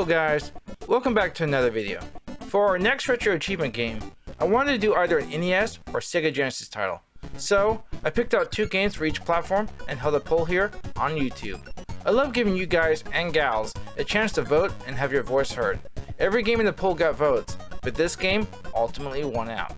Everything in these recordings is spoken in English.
guys, welcome back to another video. For our next retro achievement game, I wanted to do either an NES or Sega Genesis title. So, I picked out 2 games for each platform and held a poll here on YouTube. I love giving you guys and gals a chance to vote and have your voice heard. Every game in the poll got votes, but this game ultimately won out.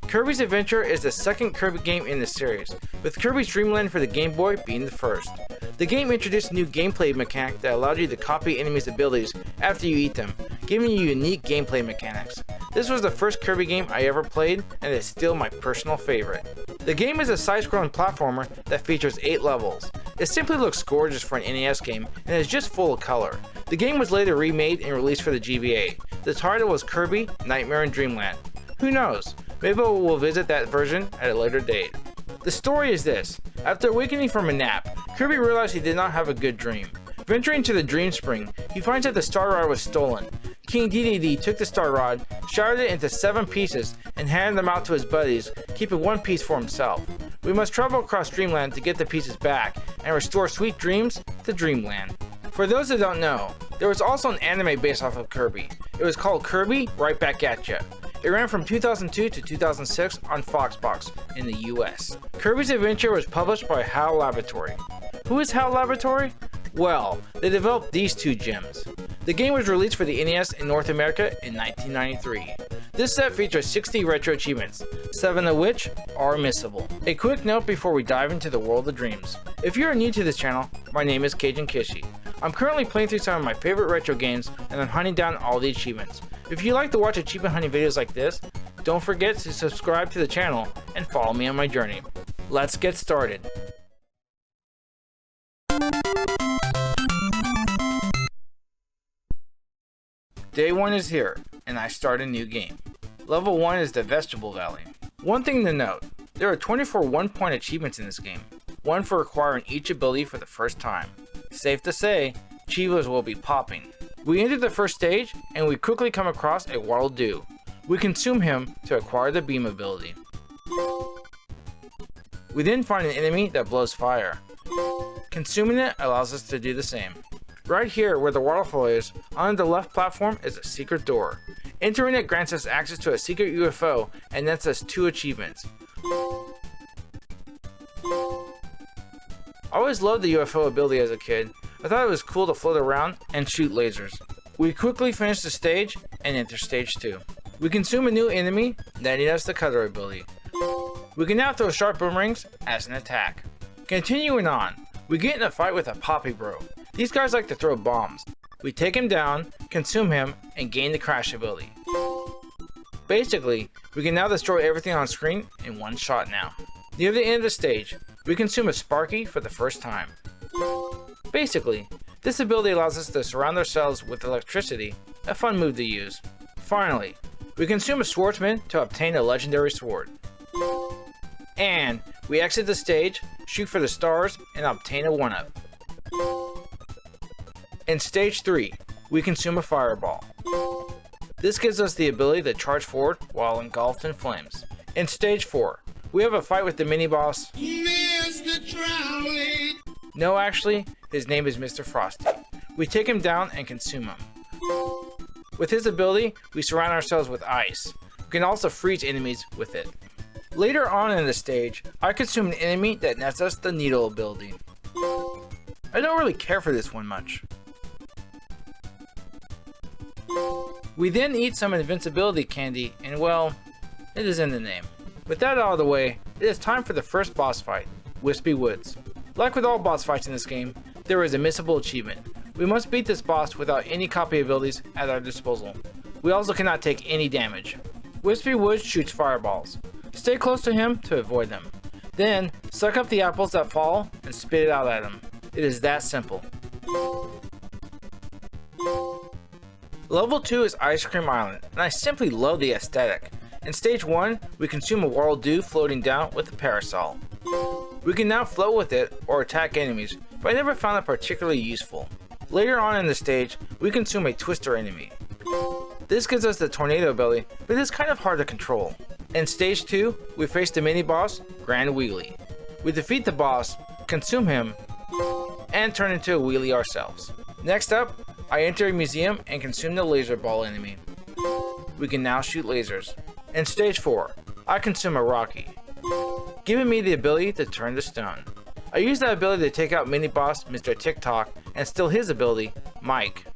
Kirby's Adventure is the second Kirby game in the series, with Kirby's Dreamland for the Game Boy being the first. The game introduced a new gameplay mechanic that allowed you to copy enemies' abilities after you eat them, giving you unique gameplay mechanics. This was the first Kirby game I ever played, and it's still my personal favorite. The game is a side-scrolling platformer that features 8 levels. It simply looks gorgeous for an NES game, and is just full of color. The game was later remade and released for the GBA. The title was Kirby, Nightmare in Dreamland. Who knows? Maybe we'll visit that version at a later date. The story is this. After awakening from a nap, Kirby realized he did not have a good dream. Venturing to the Dream Spring, he finds that the Star Rod was stolen. King Dedede took the Star Rod, shattered it into 7 pieces, and handed them out to his buddies, keeping 1 piece for himself. We must travel across Dreamland to get the pieces back, and restore sweet dreams to Dreamland. For those that don't know, there was also an anime based off of Kirby. It was called Kirby Right Back At Ya. It ran from 2002 to 2006 on Foxbox in the US. Kirby's Adventure was published by HAL Laboratory. Who is HAL Laboratory? Well, they developed these 2 gems. The game was released for the NES in North America in 1993. This set features 60 retro achievements, 7 of which are missable. A quick note before we dive into the world of dreams. If you are new to this channel, my name is Cajun Kishi. I'm currently playing through some of my favorite retro games, and I'm hunting down all the achievements. If you like to watch achievement hunting videos like this, don't forget to subscribe to the channel and follow me on my journey. Let's get started. Day 1 is here, and I start a new game. Level 1 is the Vegetable Valley. One thing to note, there are 24 1-point achievements in this game, 1 for acquiring each ability for the first time. Safe to say, Chivas will be popping. We enter the first stage, and we quickly come across a Waddle Doo. We consume him to acquire the Beam ability. We then find an enemy that blows fire. Consuming it allows us to do the same. Right here where the waterfall is, on the left platform is a secret door. Entering it grants us access to a secret UFO and nets us 2 achievements. I always loved the UFO ability as a kid. I thought it was cool to float around and shoot lasers. We quickly finish the stage and enter stage 2. We consume a new enemy, netting us the cutter ability. We can now throw sharp boomerangs as an attack. Continuing on, we get in a fight with a Poppy Bro. These guys like to throw bombs. We take him down, consume him, and gain the crash ability. Basically, we can now destroy everything on screen in one shot now. Near the end of the stage, we consume a Sparky for the first time. Basically, this ability allows us to surround ourselves with electricity, a fun move to use. Finally, we consume a Swordsman to obtain a legendary sword. And we exit the stage, shoot for the stars, and obtain a 1-up. In stage 3, we consume a Fireball. This gives us the ability to charge forward while engulfed in flames. In stage 4, we have a fight with the mini-boss. Mr. Trolley. No, actually, his name is Mr. Frosty. We take him down and consume him. With his ability, we surround ourselves with ice. We can also freeze enemies with it. Later on in the stage, I consume an enemy that nets us the Needle ability. I don't really care for this one much. We then eat some invincibility candy, and well, it is in the name. With that out of the way, it is time for the first boss fight, Wispy Woods. Like with all boss fights in this game, there is a missable achievement. We must beat this boss without any copy abilities at our disposal. We also cannot take any damage. Wispy Woods shoots fireballs. Stay close to him to avoid them. Then, suck up the apples that fall and spit it out at him. It is that simple. Level 2 is Ice Cream Island, and I simply love the aesthetic. In stage 1, we consume a Waddle Doo floating down with a parasol. We can now float with it or attack enemies, but I never found it particularly useful. Later on in the stage, we consume a Twister enemy. This gives us the Tornado ability, but it is kind of hard to control. In stage 2, we face the mini-boss, Grand Wheelie. We defeat the boss, consume him, and turn into a wheelie ourselves. Next up, I enter a museum and consume the laser ball enemy. We can now shoot lasers. In stage 4, I consume a Rocky, giving me the ability to turn to stone. I use that ability to take out mini-boss Mr. TikTok and steal his ability, Mike.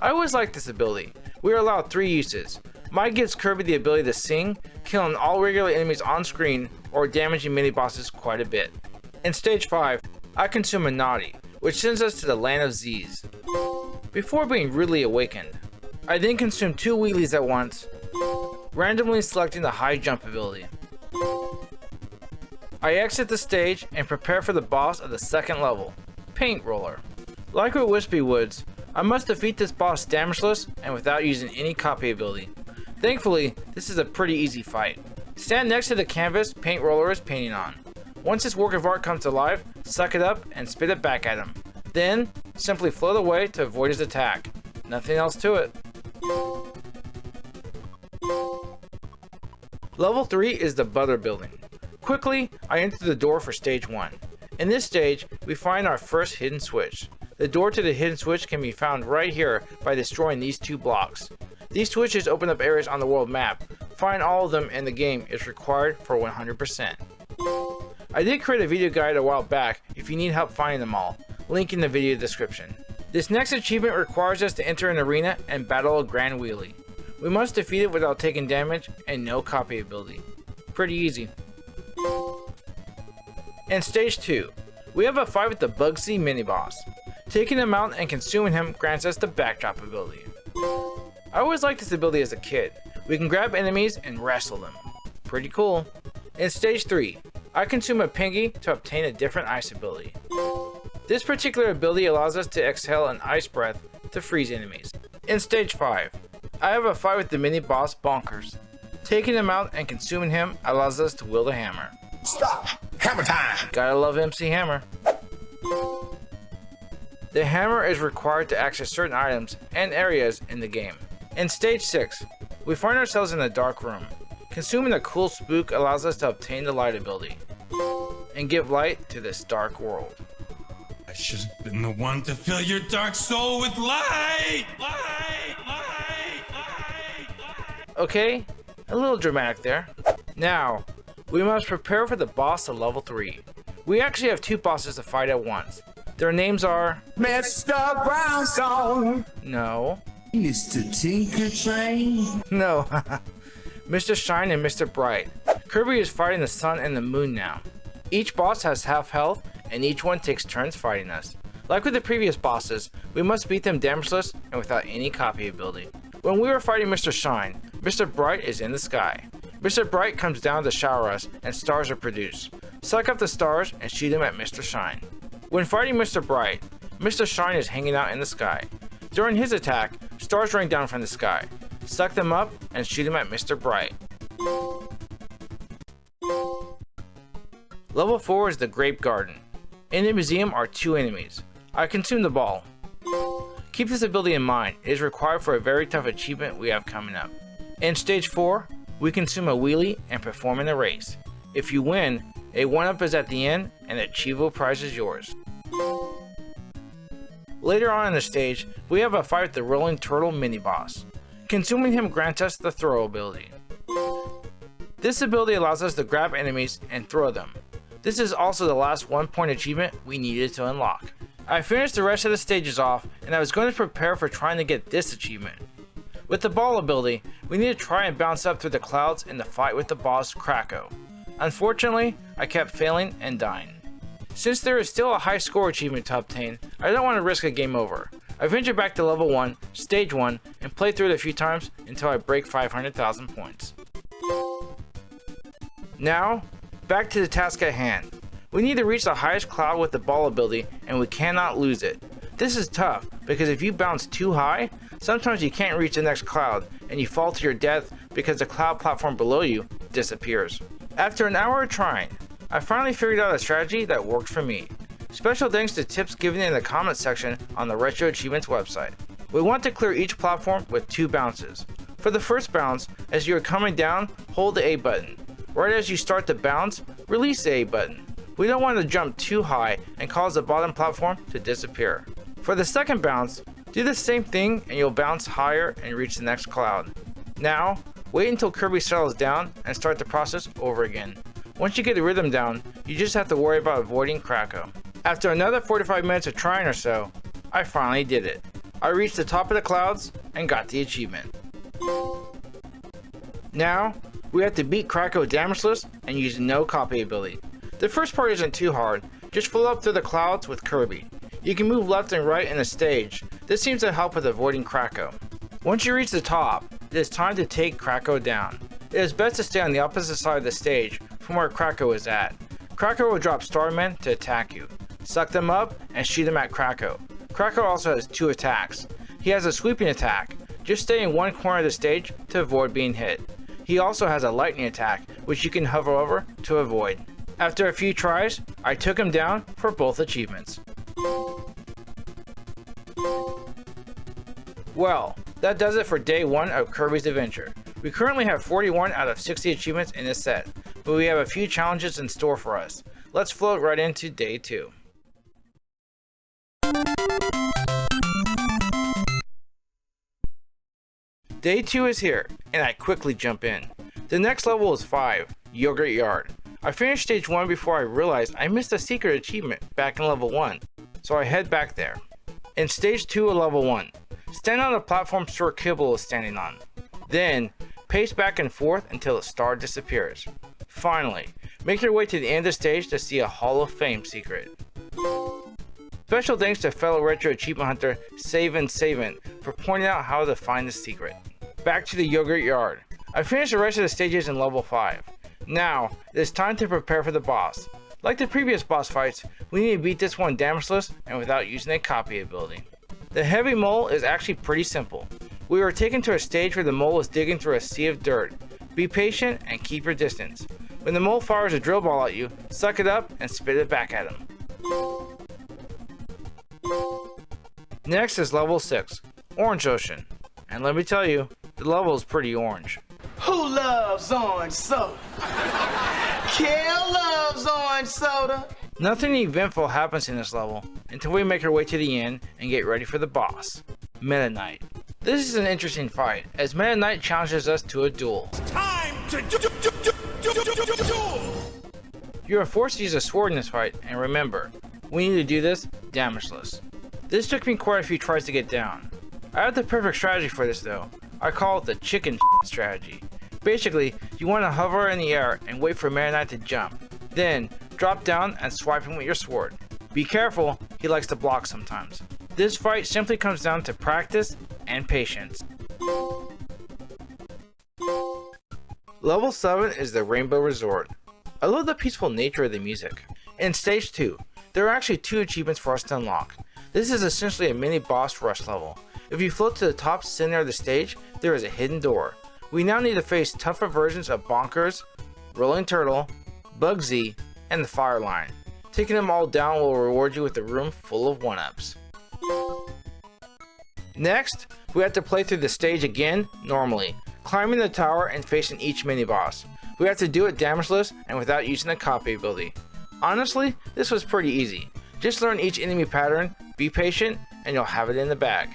I always liked this ability. We are allowed 3 uses. Mike gives Kirby the ability to sing, killing all regular enemies on screen or damaging mini-bosses quite a bit. In stage 5, I consume a Naughty, which sends us to the land of Z's, before being rudely awakened. I then consume 2 wheelies at once, randomly selecting the high jump ability. I exit the stage and prepare for the boss of the second level, Paint Roller. Like with Wispy Woods, I must defeat this boss damageless and without using any copy ability. Thankfully, this is a pretty easy fight. Stand next to the canvas Paint Roller is painting on. Once this work of art comes to life, suck it up and spit it back at him. Then, simply float away to avoid his attack. Nothing else to it. Level 3 is the Butter Building. Quickly, I enter the door for stage 1. In this stage, we find our first hidden switch. The door to the hidden switch can be found right here by destroying these 2 blocks. These switches open up areas on the world map. Find all of them in the game is required for 100%. I did create a video guide a while back if you need help finding them all. Link in the video description. This next achievement requires us to enter an arena and battle a Grand Wheelie. We must defeat it without taking damage and no copy ability. Pretty easy. In stage 2, we have a fight with the Bugsy mini-boss. Taking him out and consuming him grants us the backdrop ability. I always liked this ability as a kid. We can grab enemies and wrestle them. Pretty cool. In stage 3, I consume a Pingy to obtain a different ice ability. This particular ability allows us to exhale an ice breath to freeze enemies. In stage 5, I have a fight with the mini-boss Bonkers. Taking him out and consuming him allows us to wield a hammer. Stop! Hammer time! Gotta love MC Hammer. The hammer is required to access certain items and areas in the game. In stage 6, we find ourselves in a dark room. Consuming a cool spook allows us to obtain the light ability and give light to this dark world. I should have been the one to fill your dark soul with light! Light! Light! Light! Light! Okay, a little dramatic there. Now, we must prepare for the boss of level 3. We actually have 2 bosses to fight at once. Their names are Mr. Brownstone! No. Mr. Tinker Train! No. Mr. Shine and Mr. Bright. Kirby is fighting the sun and the moon now. Each boss has half health, and each one takes turns fighting us. Like with the previous bosses, we must beat them damageless and without any copy ability. When we were fighting Mr. Shine, Mr. Bright is in the sky. Mr. Bright comes down to shower us, and stars are produced. Suck up the stars and shoot them at Mr. Shine. When fighting Mr. Bright, Mr. Shine is hanging out in the sky. During his attack, stars rain down from the sky. Suck them up and shoot him at Mr. Bright. Level 4 is the Grape Garden. In the museum are 2 enemies. I consume the ball. Keep this ability in mind, it is required for a very tough achievement we have coming up. In stage 4, we consume a wheelie and perform in a race. If you win, a 1-up is at the end and the achievable prize is yours. Later on in the stage, we have a fight with the Rolling Turtle mini-boss. Consuming him grants us the throw ability. This ability allows us to grab enemies and throw them. This is also the last 1-point achievement we needed to unlock. I finished the rest of the stages off and I was going to prepare for trying to get this achievement. With the ball ability, we need to try and bounce up through the clouds in the fight with the boss Krako. Unfortunately, I kept failing and dying. Since there is still a high score achievement to obtain, I don't want to risk a game over. I venture back to level 1, stage 1, and play through it a few times until I break 500,000 points. Now, back to the task at hand. We need to reach the highest cloud with the ball ability and we cannot lose it. This is tough because if you bounce too high, sometimes you can't reach the next cloud and you fall to your death because the cloud platform below you disappears. After an hour of trying, I finally figured out a strategy that worked for me. Special thanks to tips given in the comments section on the RetroAchievements website. We want to clear each platform with 2 bounces. For the first bounce, as you are coming down, hold the A button. Right as you start to bounce, release the A button. We don't want to jump too high and cause the bottom platform to disappear. For the second bounce, Do the same thing and you'll bounce higher and reach the next cloud. Now, wait until Kirby settles down and start the process over again. Once you get the rhythm down, you just have to worry about avoiding Kracko. After another 45 minutes of trying or so, I finally did it. I reached the top of the clouds and got the achievement. Now, we have to beat Kracko damageless and use no copy ability. The first part isn't too hard, just float up through the clouds with Kirby. You can move left and right in the stage. This seems to help with avoiding Kracko. Once you reach the top, it is time to take Kracko down. It is best to stay on the opposite side of the stage from where Kracko is at. Kracko will drop Starmen to attack you. Suck them up and shoot them at Kracko. Kracko also has 2 attacks. He has a sweeping attack. Just stay in one corner of the stage to avoid being hit. He also has a lightning attack, which you can hover over to avoid. After a few tries, I took him down for both achievements. Well, that does it for day 1 of Kirby's Adventure. We currently have 41 out of 60 achievements in this set, but we have a few challenges in store for us. Let's float right into day 2. Day 2 is here, and I quickly jump in. The next level is 5, Yogurt Yard. I finished stage 1 before I realized I missed a secret achievement back in level 1, so I head back there. In stage 2 of level 1, stand on the platform Sir Kibble is standing on. Then, pace back and forth until the star disappears. Finally, make your way to the end of the stage to see a Hall of Fame secret. Special thanks to fellow Retro Achievement Hunter Savin for pointing out how to find the secret. Back to the Yogurt Yard. I finished the rest of the stages in level 5. Now, it is time to prepare for the boss. Like the previous boss fights, we need to beat this one damageless and without using a copy ability. The heavy mole is actually pretty simple. We were taken to a stage where the mole is digging through a sea of dirt. Be patient and keep your distance. When the mole fires a drill ball at you, suck it up and spit it back at him. Next is level 6, Orange Ocean. And let me tell you, the level is pretty orange. Who loves orange soda? Kel loves orange soda. Nothing eventful happens in this level until we make our way to the end and get ready for the boss, Meta Knight. This is an interesting fight, as Meta Knight challenges us to a duel. Time to duel! You are forced to use a sword in this fight, and remember, we need to do this damageless. This took me quite a few tries to get down. I have the perfect strategy for this though. I call it the chicken strategy. Basically, you want to hover in the air and wait for Meta Knight to jump. Then, drop down and swipe him with your sword. Be careful, he likes to block sometimes. This fight simply comes down to practice and patience. Level 7 is the Rainbow Resort. I love the peaceful nature of the music. In stage 2, there are actually 2 achievements for us to unlock. This is essentially a mini boss rush level. If you float to the top center of the stage, there is a hidden door. We now need to face tougher versions of Bonkers, Rolling Turtle, Bugsy, and the Fire Line. Taking them all down will reward you with a room full of 1-ups. Next, we have to play through the stage again normally, climbing the tower and facing each mini boss. We have to do it damageless and without using the copy ability. Honestly, this was pretty easy. Just learn each enemy pattern, be patient, and you'll have it in the bag.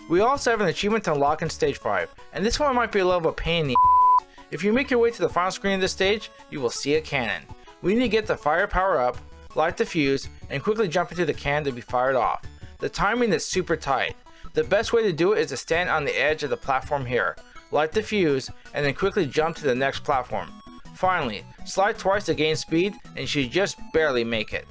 We also have an achievement to unlock in stage 5, and this one might be a little of a pain in the ass. If you make your way to the final screen of this stage, you will see a cannon. We need to get the fire power up, light the fuse, and quickly jump into the cannon to be fired off. The timing is super tight. The best way to do it is to stand on the edge of the platform here, light the fuse, and then quickly jump to the next platform. Finally, slide twice to gain speed and you should just barely make it.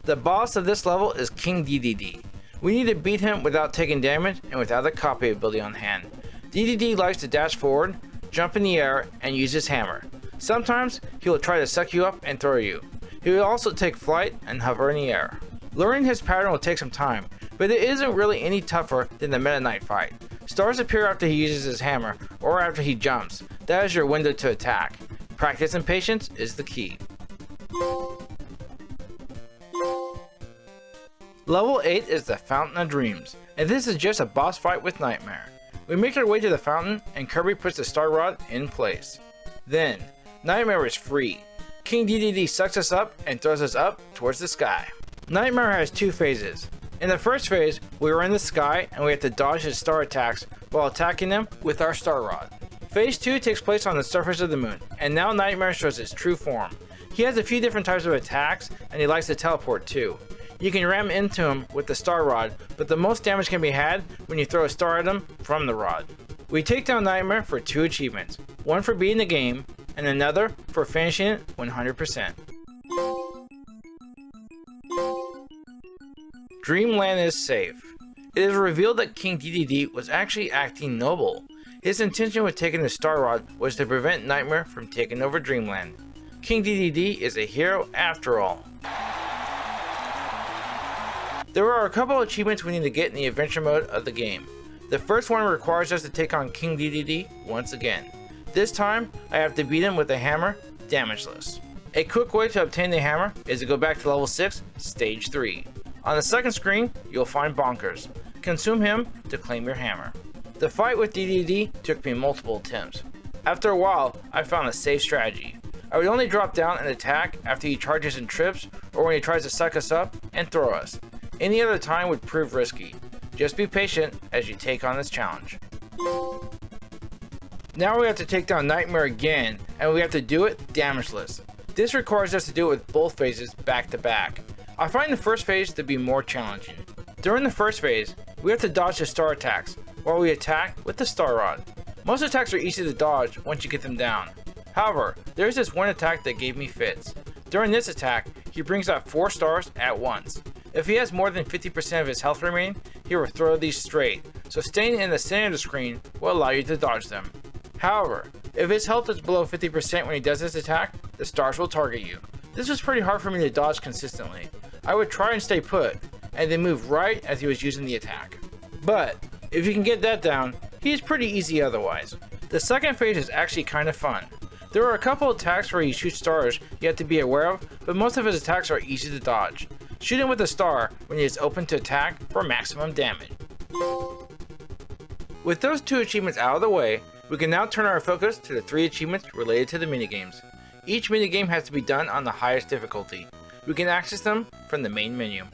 The boss of this level is King Dedede. We need to beat him without taking damage and without a copy ability on hand. Dedede likes to dash forward, jump in the air, and use his hammer. Sometimes he will try to suck you up and throw you. He will also take flight and hover in the air. Learning his pattern will take some time, but it isn't really any tougher than the Meta Knight fight. Stars appear after he uses his hammer, or after he jumps. That is your window to attack. Practice and patience is the key. Level 8 is the Fountain of Dreams, and this is just a boss fight with Nightmare. We make our way to the fountain, and Kirby puts the star rod in place. Then, Nightmare is free. King Dedede sucks us up and throws us up towards the sky. Nightmare has two phases. In the first phase, we are in the sky and we have to dodge his star attacks while attacking them with our star rod. Phase 2 takes place on the surface of the moon, and now Nightmare shows his true form. He has a few different types of attacks, and he likes to teleport too. You can ram into him with the star rod, but the most damage can be had when you throw a star at him from the rod. We take down Nightmare for 2 achievements, one for beating the game, and another for finishing it 100%. Dreamland is safe. It is revealed that King Dedede was actually acting noble. His intention with taking the star rod was to prevent Nightmare from taking over Dreamland. King Dedede is a hero after all. There are a couple of achievements we need to get in the adventure mode of the game. The first one requires us to take on King Dedede once again. This time, I have to beat him with a hammer, damageless. A quick way to obtain the hammer is to go back to level 6, stage 3. On the second screen, you'll find Bonkers. Consume him to claim your hammer. The fight with Dedede took me multiple attempts. After a while, I found a safe strategy. I would only drop down and attack after he charges and trips, or when he tries to suck us up and throw us. Any other time would prove risky. Just be patient as you take on this challenge. Now we have to take down Nightmare again, and we have to do it damageless. This requires us to do it with both phases back to back. I find the first phase to be more challenging. During the first phase, we have to dodge the star attacks, while we attack with the star rod. Most attacks are easy to dodge once you get them down. However, there is this one attack that gave me fits. During this attack, he brings out 4 stars at once. If he has more than 50% of his health remaining, he will throw these straight, so staying in the center of the screen will allow you to dodge them. However, if his health is below 50% when he does this attack, the stars will target you. This was pretty hard for me to dodge consistently. I would try and stay put, and then move right as he was using the attack. But, if you can get that down, he is pretty easy otherwise. The second phase is actually kind of fun. There are a couple attacks where he shoots stars you have to be aware of, but most of his attacks are easy to dodge. Shoot him with a star when he is open to attack for maximum damage. With those 2 achievements out of the way, we can now turn our focus to the 3 achievements related to the minigames. Each minigame has to be done on the highest difficulty. We can access them from the main menu.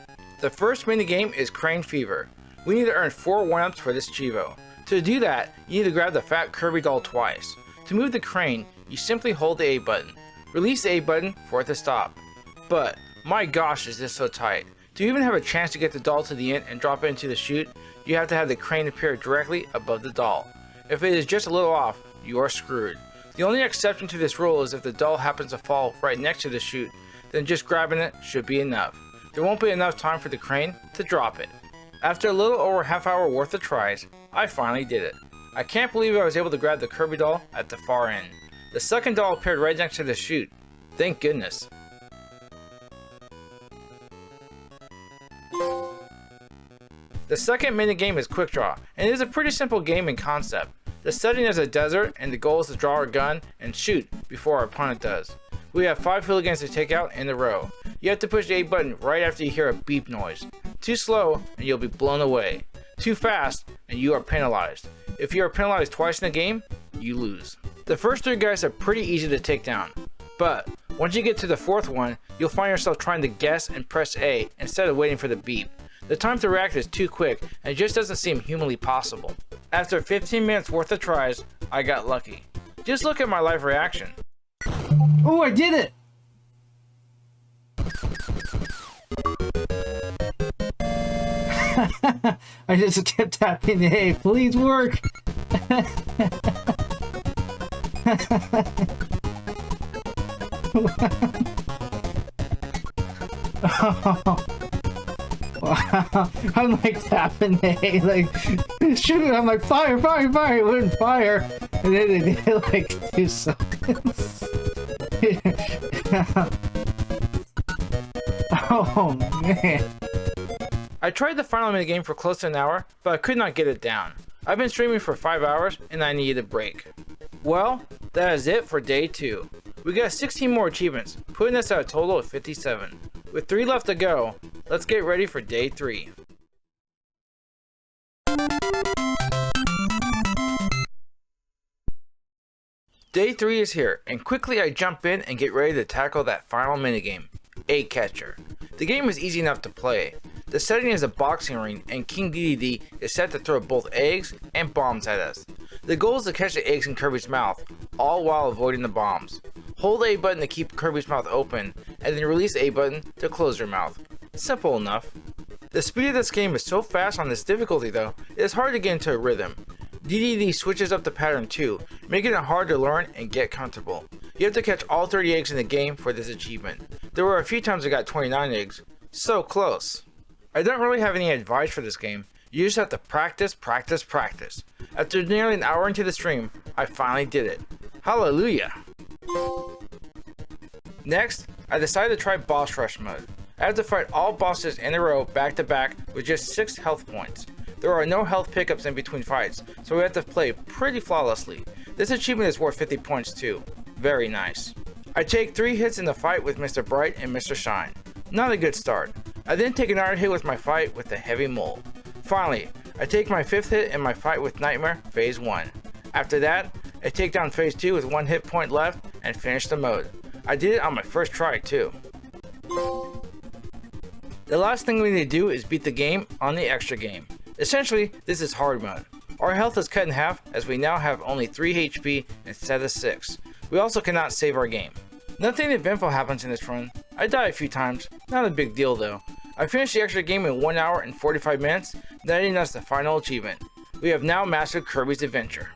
The first minigame is Crane Fever. We need to earn 4 1-ups for this Chivo. To do that, you need to grab the fat Kirby doll twice. To move the crane, you simply hold the A button. Release the A button for it to stop. But, my gosh is this so tight. To even have a chance to get the doll to the end and drop it into the chute, you have to have the crane appear directly above the doll. If it is just a little off, you are screwed. The only exception to this rule is if the doll happens to fall right next to the chute, then just grabbing it should be enough. There won't be enough time for the crane to drop it. After a little over half hour worth of tries, I finally did it. I can't believe I was able to grab the Kirby doll at the far end. The second doll appeared right next to the chute. Thank goodness. The second minigame is Quick Draw, and it is a pretty simple game in concept. The setting is a desert, and the goal is to draw our gun and shoot before our opponent does. We have 5 hooligans to take out in a row. You have to push the A button right after you hear a beep noise. Too slow, and you'll be blown away. Too fast, and you are penalized. If you are penalized twice in the game, you lose. The first 3 guys are pretty easy to take down, but once you get to the 4th one, you'll find yourself trying to guess and press A instead of waiting for the beep. The time to react is too quick, and it just doesn't seem humanly possible. After 15 minutes worth of tries, I got lucky. Just look at my live reaction. Oh, I did it! I just kept tapping A. Please work! Oh. Wow. I'm like tapping A, like shoot, I'm like fire, fire, fire, it wouldn't fire. And then it did like 2 seconds. Oh man. I tried the final minigame for close to an hour, but I could not get it down. I've been streaming for 5 hours and I needed a break. Well, that is it for day 2. We got 16 more achievements, putting us at a total of 57. With 3 left to go, let's get ready for day 3. Day 3 is here, and quickly I jump in and get ready to tackle that final minigame, Egg Catcher. The game is easy enough to play. The setting is a boxing ring and King Dedede is set to throw both eggs and bombs at us. The goal is to catch the eggs in Kirby's mouth, all while avoiding the bombs. Hold the A button to keep Kirby's mouth open, and then release the A button to close your mouth. Simple enough. The speed of this game is so fast on this difficulty though, it is hard to get into a rhythm. Dedede switches up the pattern too, making it hard to learn and get comfortable. You have to catch all 30 eggs in the game for this achievement. There were a few times I got 29 eggs. So close. I don't really have any advice for this game. You just have to practice, practice, practice. After nearly an hour into the stream, I finally did it. Hallelujah! Next, I decided to try Boss Rush mode. I have to fight all bosses in a row back to back with just 6 health points. There are no health pickups in between fights, so we have to play pretty flawlessly. This achievement is worth 50 points too. Very nice. I take 3 hits in the fight with Mr. Bright and Mr. Shine. Not a good start. I then take another hit with my fight with the Heavy Mole. Finally, I take my 5th hit in my fight with Nightmare Phase 1. After that, I take down Phase 2 with 1 hit point left and finish the mode. I did it on my first try too. The last thing we need to do is beat the game on the extra game. Essentially, this is hard mode. Our health is cut in half as we now have only 3 HP instead of 6. We also cannot save our game. Nothing eventful happens in this run. I die a few times, not a big deal though. I finished the extra game in 1 hour and 45 minutes, netting us the final achievement. We have now mastered Kirby's Adventure.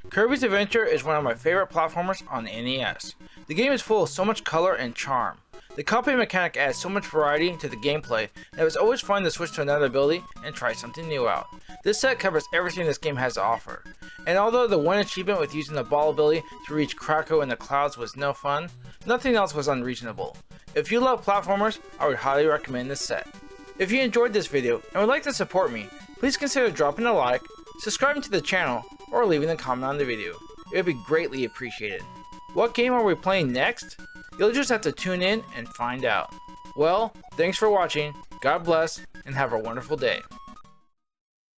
Kirby's Adventure is one of my favorite platformers on the NES. The game is full of so much color and charm. The copy mechanic adds so much variety to the gameplay that it was always fun to switch to another ability and try something new out. This set covers everything this game has to offer. And although the one achievement with using the ball ability to reach Krakow in the clouds was no fun, nothing else was unreasonable. If you love platformers, I would highly recommend this set. If you enjoyed this video and would like to support me, please consider dropping a like, subscribing to the channel, or leaving a comment on the video. It would be greatly appreciated. What game are we playing next? You'll just have to tune in and find out. Well, thanks for watching, God bless, and have a wonderful day.